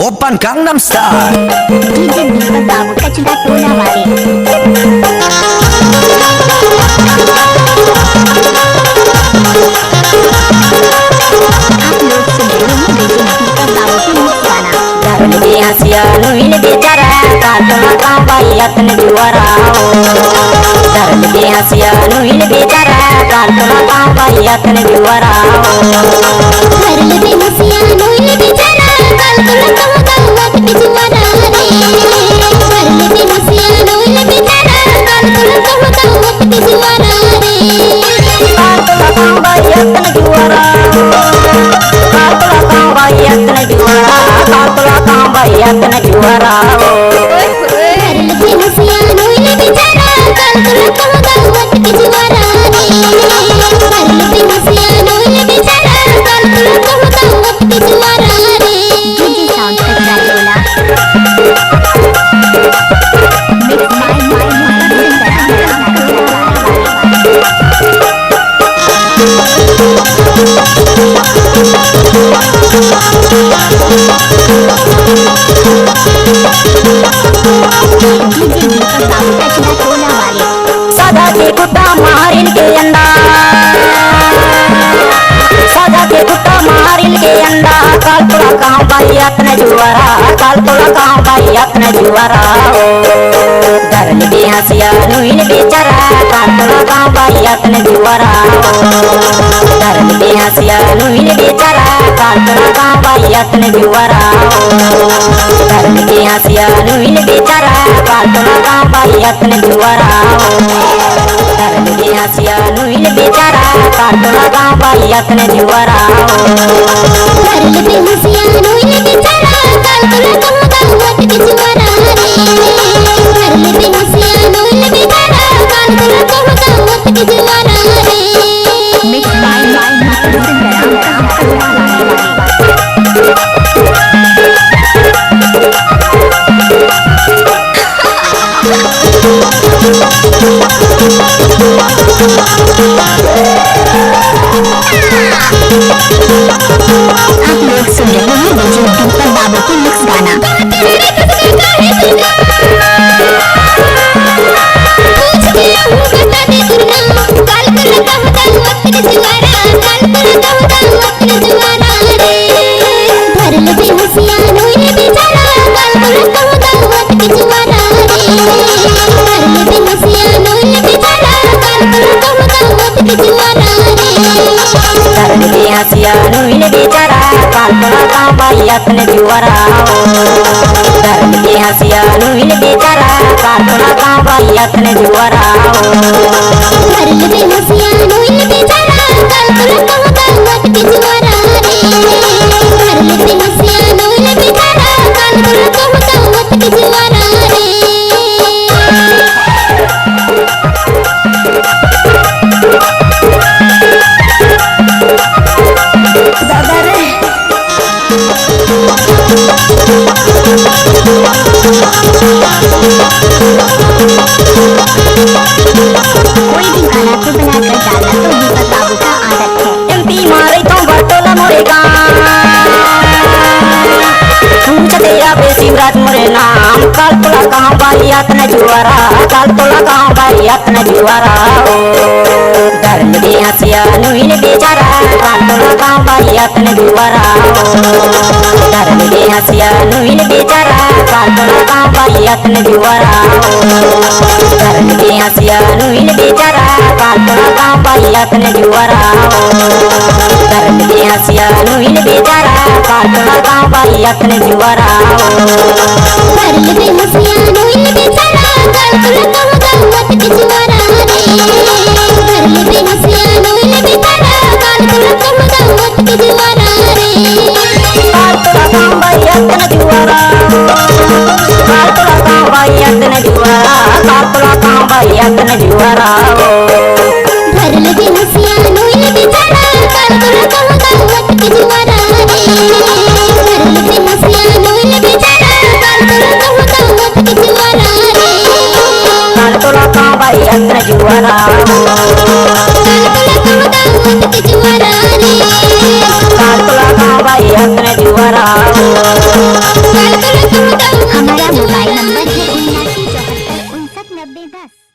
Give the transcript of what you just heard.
Open Gangnam Style. DJ Deepak Babu Kachida Tola Wale. आप लोग सुन रहे हैं DJ Deepak Babu की मुक्त गाना। धर्म की हंसिया नुइन बेचारा काटना का बायतन जुआरा धर्म की हंसिया नुइन बेचारा काटना का बायतन जुआरा धर्म की हंसिया नुइन बेचारा काटना का बायतन जुआरा रे धर्म की हंसिया नुइन बेचारा काटना का बायतन जुआरा रे काटना का बायतन जुआरा काटना का बायतन जुआरा काटना का बायतन जुआरा धर्म की हंसिया नुइन बेचारा काटना का बायतन जुआरा रे धर्म की हंसिया नुइन बेचारा काटना का बायतन जुआरा रे DJ Sound Kachida Tola Mixed by DJ Deepak Babu Kachida Tola Wale सदा के गुट्टा मारिन के अंडा सदा के गुट्टा मारिन के अंडा काल तोला कहाँ बायत न जुआरा काल तोला कहाँ बायत न जुआरा धर्म की हंसिया नुइन बेचारा काल तोला कहाँ बायत न जुआरा धर्म की हंसिया नुइन बेचारा काल तोला कहाँ बायत न जुआरा धर्म की हंसिया नुइन बेचारा काल तोला कहाँ बायत न जुआरा धर्म की हंसिया नुइन बेचारा काल तोला कहाँ बायत न जुआरा धर्म की हंसिया नुइन बेचारा काल तोला कहाँ बायत न जुआरा रे धर्म की हंसिया नुइन बेचारा काल तोला कहाँ बायत न जुआरा रे मिक्स बाय आप लोग सुन रहे हैं DJ Deepak Babu की मिक्स गाना धर्म की हंसिया नुइन बेचारा काल तोला कहाँ बायत न जुआरा रे धर्म की हंसिया नुइन बेचारा काल तोला कहाँ बायत न जुआरा रे धर्म की हंसिया नुइन बेचारा काल तोला कहाँ बायत न जुआरा धर्म की हंसिया नुइन बेचारा काल तोला कहाँ बायत न जुआरा धर्म की हंसिया नुइन बेचारा काल तोला कहाँ बायत न जुआरा रे धर्म की हंसिया नुइन बेचारा काल तोला कहाँ बायत न जुआरा रे दादा रे कोई भी गाना को बनाकर डालना तो दीपक बाबू का आदत है एमपी मारे तो बटोला मोरेगा पूछ तेरा बेशिवराज मोरे नाम काल तोला कहाँ बायत न जुआरा काल तोला कहाँ बायत न जुआरा धर्म की हंसिया नुइन बेचारा काल तोला कहाँ बायत न जुआरा धर्म की हंसिया नुइन बेचारा काल तोला कहाँ बायत न जुआरा धर्म की हंसिया नुइन बेचारा काल तोला कहाँ बायत न जुआरा धर्म की हंसिया नुइन बेचारा काल तोला कहाँ बायत न जुआरा धर्म की हंसिया नुइन बेचारा काल तोला कहाँ बायत न जुआरा रे धर्म की हंसिया नुइन बेचारा काल तोला कहाँ बायत न जुआरा रे काल तोला कहाँ बायत न जुआरा काल तोला कहाँ बायत न जुआरा काल तोला कहाँ बायत न जुआरा धर्म की हंसिया नुइन बेचारा काल तोला कहाँ बायत न जुआरा रे धर्म की हंसिया नुइन बेचारा काल तोला कहाँ बायत न जुआरा रे काल तोला कहाँ बायत न जुआरा जुआरा रे काल तोला कहाँ बायत न जुआरा काल तुला कहूँ हमारा मोबाइल नंबर है 79 74 59 90 10।